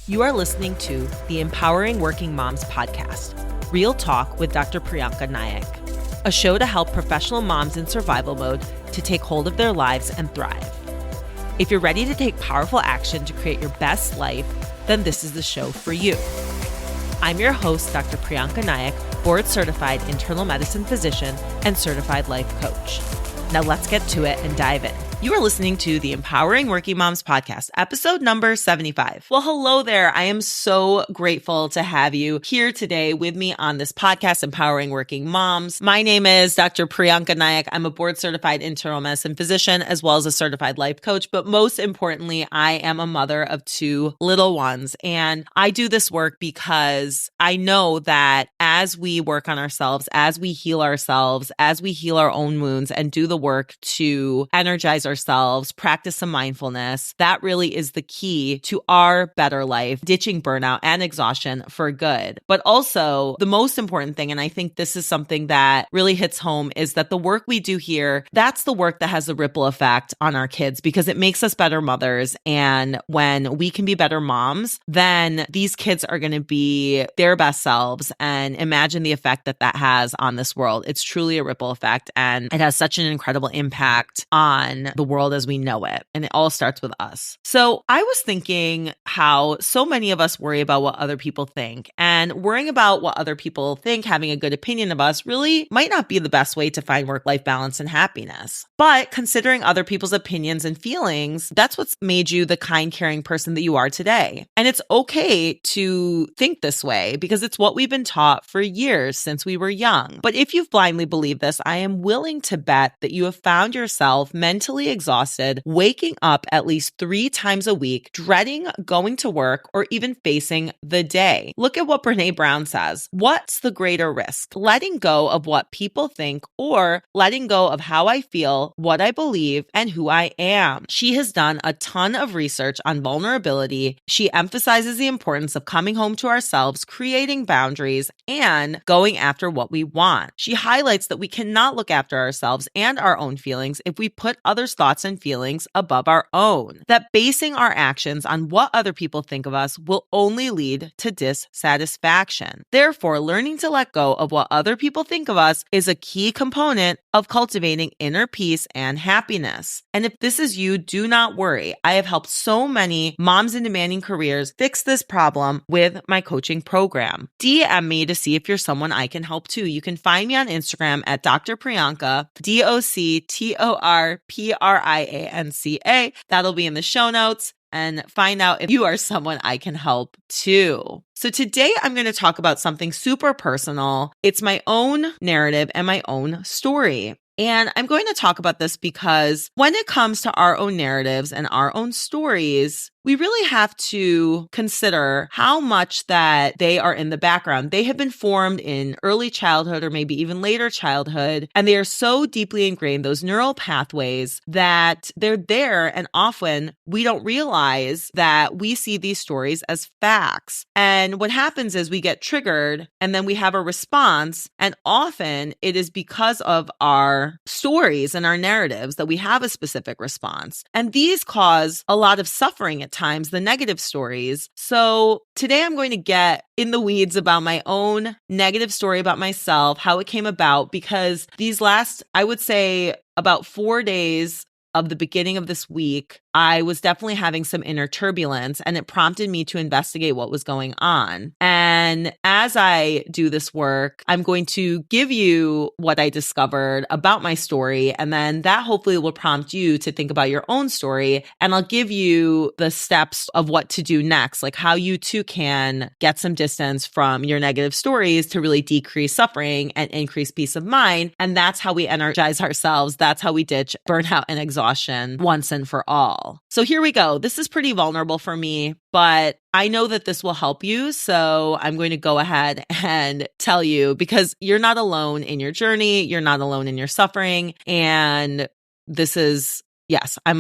You are listening to the Empowering Working Moms podcast, Real Talk with Dr. Prianca Naik, a show to help professional moms in survival mode to take hold of their lives and thrive. If you're ready to take powerful action to create your best life, then this is the show for you. I'm your host, Dr. Prianca Naik, board-certified internal medicine physician and certified life coach. Now let's get to it and dive in. You are listening to the Empowering Working Moms podcast, episode number 75. Well, hello there. I am so grateful to have you here today with me on this podcast, Empowering Working Moms. My name is Dr. Prianca Naik. I'm a board-certified internal medicine physician as well as a certified life coach. But most importantly, I am a mother of two little ones. And I do this work because I know that as we work on ourselves, as we heal ourselves, as we heal our own wounds and do the work to energize ourselves, practice some mindfulness, that really is the key to our better life, ditching burnout and exhaustion for good. But also the most important thing, and I think this is something that really hits home, is that the work we do here, that's the work that has a ripple effect on our kids because it makes us better mothers. And when we can be better moms, then these kids are going to be their best selves. And imagine the effect that that has on this world. It's truly a ripple effect, and it has such an incredible impact on the world as we know it. And it all starts with us. So I was thinking how so many of us worry about what other people think, and worrying about what other people think, having a good opinion of us really might not be the best way to find work-life balance and happiness. But considering other people's opinions and feelings, that's what's made you the kind, caring person that you are today. And it's okay to think this way because it's what we've been taught for years since we were young. But if you've blindly believed this, I am willing to bet that you have found yourself mentally exhausted, waking up at least 3 times a week, dreading going to work or even facing the day. Look at what Brené Brown says. What's the greater risk? Letting go of what people think or letting go of how I feel, what I believe, and who I am. She has done a ton of research on vulnerability. She emphasizes the importance of coming home to ourselves, creating boundaries, and going after what we want. She highlights that we cannot look after ourselves and our own feelings if we put others' thoughts and feelings above our own. That basing our actions on what other people think of us will only lead to dissatisfaction. Therefore, learning to let go of what other people think of us is a key component of cultivating inner peace and happiness. And if this is you, do not worry. I have helped so many moms in demanding careers fix this problem with my coaching program. DM me to see if you're someone I can help too. You can find me on Instagram at Dr. Prianca, DoctorPrianca. That'll be in the show notes, and find out if you are someone I can help too. So today I'm going to talk about something super personal. It's my own narrative and my own story. And I'm going to talk about this because when it comes to our own narratives and our own stories, we really have to consider how much that they are in the background. They have been formed in early childhood or maybe even later childhood, and they are so deeply ingrained, those neural pathways, that they're there. And often we don't realize that we see these stories as facts. And what happens is we get triggered and then we have a response. And often it is because of our stories and our narratives that we have a specific response. And these cause a lot of suffering at times, the negative stories. So today I'm going to get in the weeds about my own negative story about myself, how it came about, because these last, I would say, about 4 days of the beginning of this week, I was definitely having some inner turbulence, and it prompted me to investigate what was going on. And as I do this work, I'm going to give you what I discovered about my story, and then that hopefully will prompt you to think about your own story. And I'll give you the steps of what to do next, like how you too can get some distance from your negative stories to really decrease suffering and increase peace of mind. And that's how we energize ourselves. That's how we ditch burnout and exhaustion once and for all. So here we go. This is pretty vulnerable for me, but I know that this will help you. So I'm going to go ahead and tell you, because you're not alone in your journey. You're not alone in your suffering. And this is, yes, I'm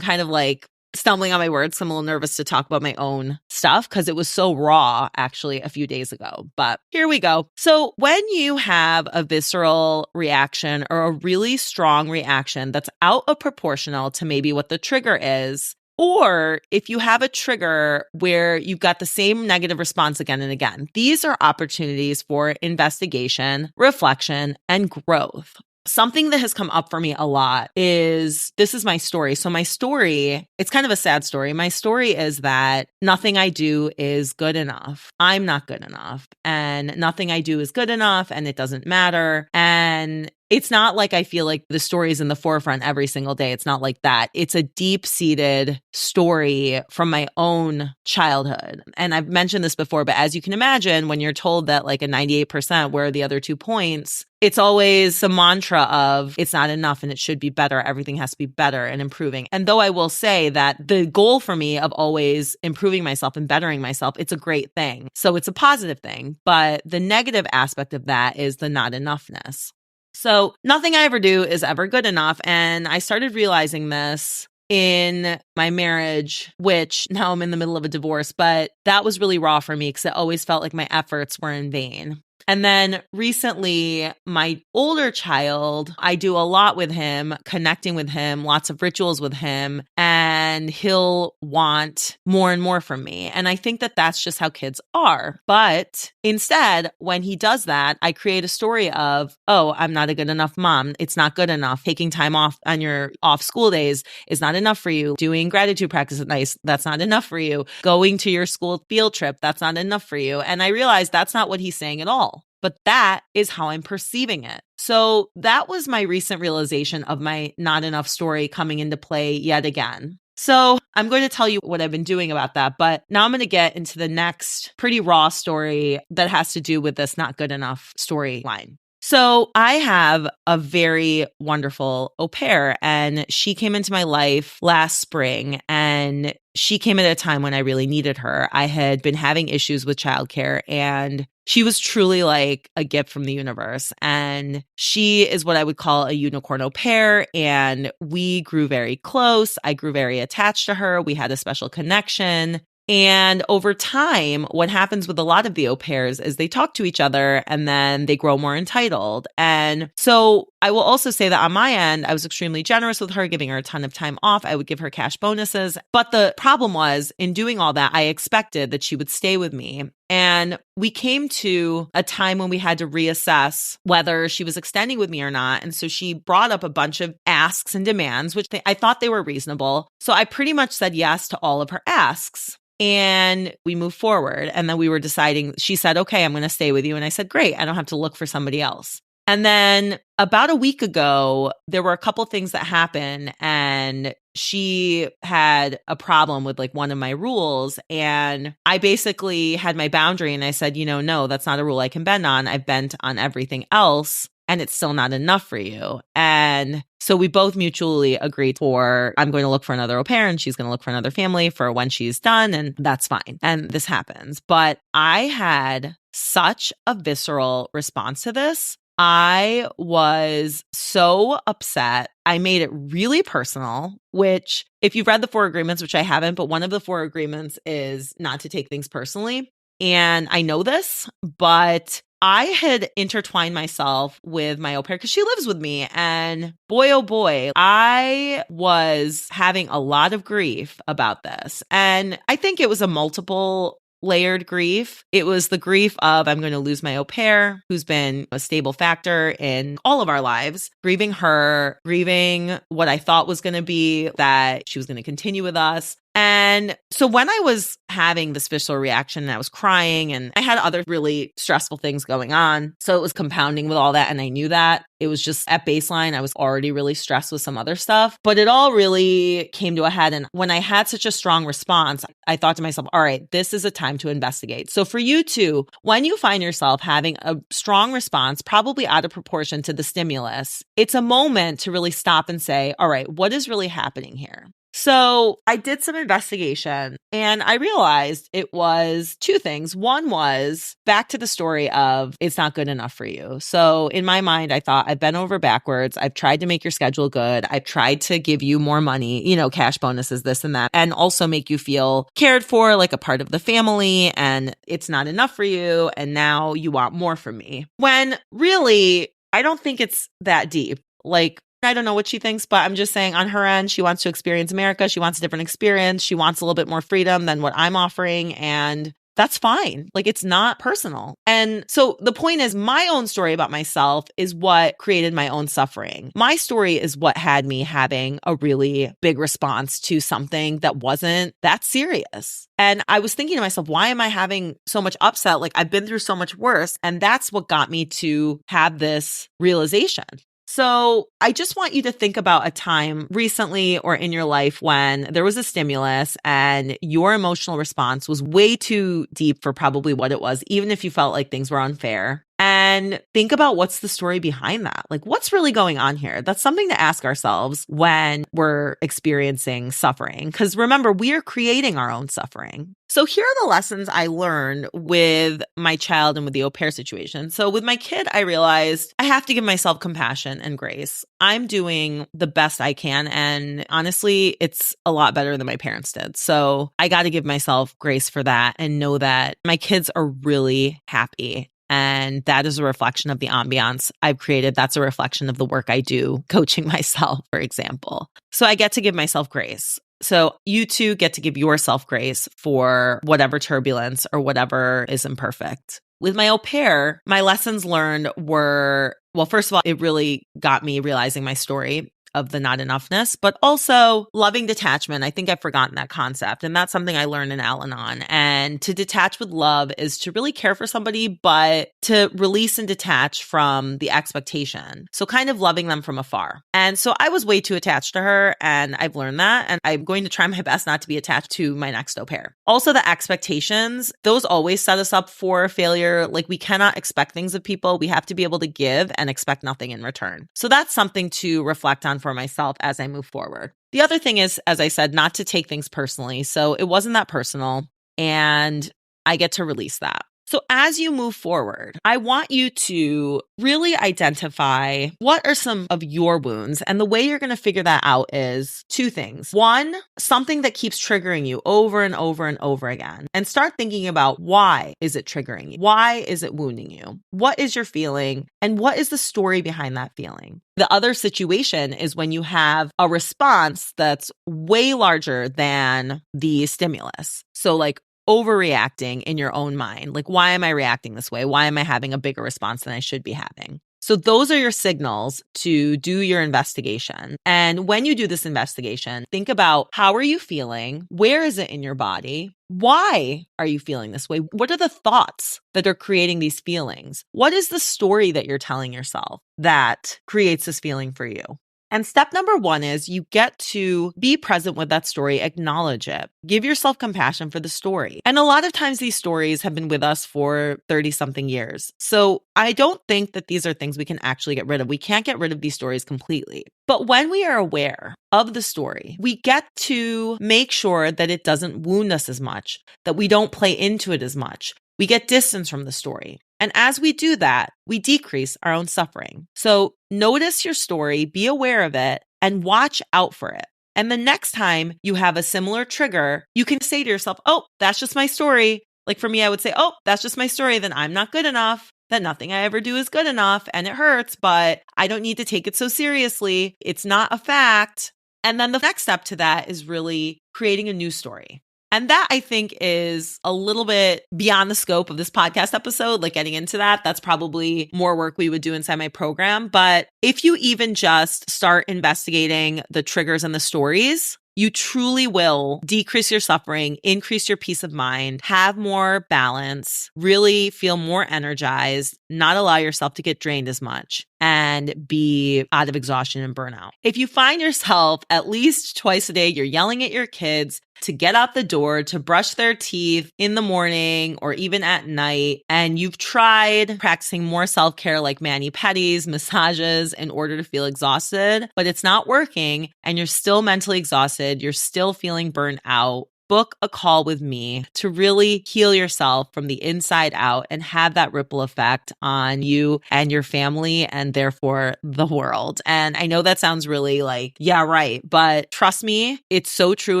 kind of like stumbling on my words. So I'm a little nervous to talk about my own stuff because it was so raw actually a few days ago, but here we go. So when you have a visceral reaction or a really strong reaction that's out of proportional to maybe what the trigger is, Or if you have a trigger where you've got the same negative response again and again, these are opportunities for investigation, reflection, and growth. Something that has come up for me a lot is, this is my story. So my story, it's kind of a sad story. My story is that nothing I do is good enough. I'm not good enough. And nothing I do is good enough, and it doesn't matter. And it's not like I feel like the story is in the forefront every single day. It's not like that. It's a deep-seated story from my own childhood. And I've mentioned this before, but as you can imagine, when you're told that like a 98%, where are the other 2 points? It's always the mantra of it's not enough and it should be better. Everything has to be better and improving. And though I will say that the goal for me of always improving myself and bettering myself, it's a great thing. So it's a positive thing. But the negative aspect of that is the not enoughness. So nothing I ever do is ever good enough. And I started realizing this in my marriage, which now I'm in the middle of a divorce, but that was really raw for me because it always felt like my efforts were in vain. And then recently, my older child, I do a lot with him, connecting with him, lots of rituals with him, and he'll want more and more from me. And I think that that's just how kids are. But instead, when he does that, I create a story of, oh, I'm not a good enough mom. It's not good enough. Taking time off on your off school days is not enough for you. Doing gratitude practice at night, that's not enough for you. Going to your school field trip, that's not enough for you. And I realized that's not what he's saying at all. But that is how I'm perceiving it. So that was my recent realization of my not enough story coming into play yet again. So I'm going to tell you what I've been doing about that, but now I'm going to get into the next pretty raw story that has to do with this not good enough storyline. So I have a very wonderful au pair, and she came into my life last spring, and she came at a time when I really needed her. I had been having issues with childcare, and she was truly like a gift from the universe. And she is what I would call a unicorn au pair. And we grew very close. I grew very attached to her. We had a special connection. And over time, what happens with a lot of the au pairs is they talk to each other and then they grow more entitled. And so I will also say that on my end, I was extremely generous with her, giving her a ton of time off. I would give her cash bonuses. But the problem was, in doing all that, I expected that she would stay with me. And we came to a time when we had to reassess whether she was extending with me or not. And so she brought up a bunch of asks and demands, which I thought they were reasonable. So I pretty much said yes to all of her asks. And we moved forward. And then we were deciding, she said, okay, I'm going to stay with you. And I said, great, I don't have to look for somebody else. And then about a week ago, there were a couple things that happened, and she had a problem with like one of my rules. And I basically had my boundary and I said, no, that's not a rule I can bend on. I've bent on everything else, and it's still not enough for you. And so we both mutually agreed I'm going to look for another au pair, and she's going to look for another family for when she's done. And that's fine. And this happens. But I had such a visceral response to this. I was so upset. I made it really personal, which if you've read the 4 agreements, which I haven't, but one of the 4 agreements is not to take things personally. And I know this, but I had intertwined myself with my au pair because she lives with me. And boy, oh boy, I was having a lot of grief about this. And I think it was a multiple layered grief. It was the grief of I'm going to lose my au pair, who's been a stable factor in all of our lives, grieving her, grieving what I thought was going to be that she was going to continue with us. And so when I was having this visceral reaction and I was crying and I had other really stressful things going on, so it was compounding with all that. And I knew that it was just at baseline, I was already really stressed with some other stuff, but it all really came to a head. And when I had such a strong response, I thought to myself, all right, this is a time to investigate. So for you too, when you find yourself having a strong response, probably out of proportion to the stimulus, it's a moment to really stop and say, all right, what is really happening here? So I did some investigation and I realized it was 2 things. One was back to the story of it's not good enough for you. So in my mind, I thought I've bent over backwards. I've tried to make your schedule good. I've tried to give you more money, cash bonuses, this and that, and also make you feel cared for, like a part of the family. And it's not enough for you. And now you want more from me. When really, I don't think it's that deep. Like, I don't know what she thinks, but I'm just saying on her end, she wants to experience America. She wants a different experience. She wants a little bit more freedom than what I'm offering. And that's fine. Like, it's not personal. And so the point is, my own story about myself is what created my own suffering. My story is what had me having a really big response to something that wasn't that serious. And I was thinking to myself, why am I having so much upset? Like, I've been through so much worse. And that's what got me to have this realization. So I just want you to think about a time recently or in your life when there was a stimulus and your emotional response was way too deep for probably what it was, even if you felt like things were unfair. And think about what's the story behind that. Like, what's really going on here? That's something to ask ourselves when we're experiencing suffering. Because remember, we are creating our own suffering. So here are the lessons I learned with my child and with the au pair situation. So with my kid, I realized I have to give myself compassion and grace. I'm doing the best I can. And honestly, it's a lot better than my parents did. So I got to give myself grace for that and know that my kids are really happy. And that is a reflection of the ambiance I've created. That's a reflection of the work I do coaching myself, for example. So I get to give myself grace. So you too get to give yourself grace for whatever turbulence or whatever is imperfect. With my au pair, my lessons learned were, well, first of all, it really got me realizing my story of the not enoughness, but also loving detachment. I think I've forgotten that concept. And that's something I learned in Al-Anon. And to detach with love is to really care for somebody, but to release and detach from the expectation. So kind of loving them from afar. And so I was way too attached to her, and I've learned that. And I'm going to try my best not to be attached to my next au pair. Also, the expectations, those always set us up for failure. Like, we cannot expect things of people. We have to be able to give and expect nothing in return. So that's something to reflect on for myself as I move forward. The other thing is, as I said, not to take things personally. So it wasn't that personal, and I get to release that. So as you move forward, I want you to really identify what are some of your wounds. And the way you're going to figure that out is two things. One, something that keeps triggering you over and over and over again. And start thinking about, why is it triggering you? Why is it wounding you? What is your feeling? And what is the story behind that feeling? The other situation is when you have a response that's way larger than the stimulus. So like overreacting in your own mind. Like, why am I reacting this way? Why am I having a bigger response than I should be having? So those are your signals to do your investigation. And when you do this investigation, think about, how are you feeling? Where is it in your body? Why are you feeling this way? What are the thoughts that are creating these feelings? What is the story that you're telling yourself that creates this feeling for you? And step number one is you get to be present with that story, acknowledge it, give yourself compassion for the story. And a lot of times these stories have been with us for 30 something years. So I don't think that these are things we can actually get rid of. We can't get rid of these stories completely. But when we are aware of the story, we get to make sure that it doesn't wound us as much, that we don't play into it as much. We get distance from the story. And as we do that, we decrease our own suffering. So notice your story, be aware of it, and watch out for it. And the next time you have a similar trigger, you can say to yourself, oh, that's just my story. Like for me, I would say, oh, that's just my story. Then I'm not good enough. That nothing I ever do is good enough. And it hurts, but I don't need to take it so seriously. It's not a fact. And then the next step to that is really creating a new story. And that, I think, is a little bit beyond the scope of this podcast episode, like getting into that. That's probably more work we would do inside my program. But if you even just start investigating the triggers and the stories, you truly will decrease your suffering, increase your peace of mind, have more balance, really feel more energized, not allow yourself to get drained as much, and be out of exhaustion and burnout. If you find yourself at least twice a day, you're yelling at your kids to get out the door, to brush their teeth in the morning or even at night, and you've tried practicing more self-care like mani-pedis, massages in order to feel exhausted, but it's not working and you're still mentally exhausted, you're still feeling burnt out, book a call with me to really heal yourself from the inside out and have that ripple effect on you and your family and therefore the world. And I know that sounds really like, yeah, right. But trust me, it's so true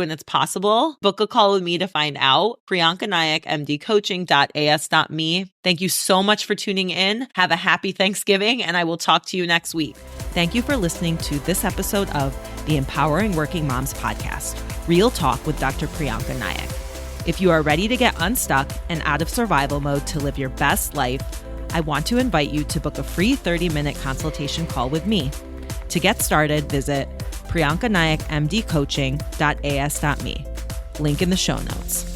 and it's possible. Book a call with me to find out. Prianca Naik, mdcoaching.as.me. Thank you so much for tuning in. Have a happy Thanksgiving and I will talk to you next week. Thank you for listening to this episode of the Empowering Working Moms podcast, Real Talk with Dr. Prianca Naik. If you are ready to get unstuck and out of survival mode to live your best life, I want to invite you to book a free 30-minute consultation call with me. To get started, visit priancanaikmdcoaching.as.me. Link in the show notes.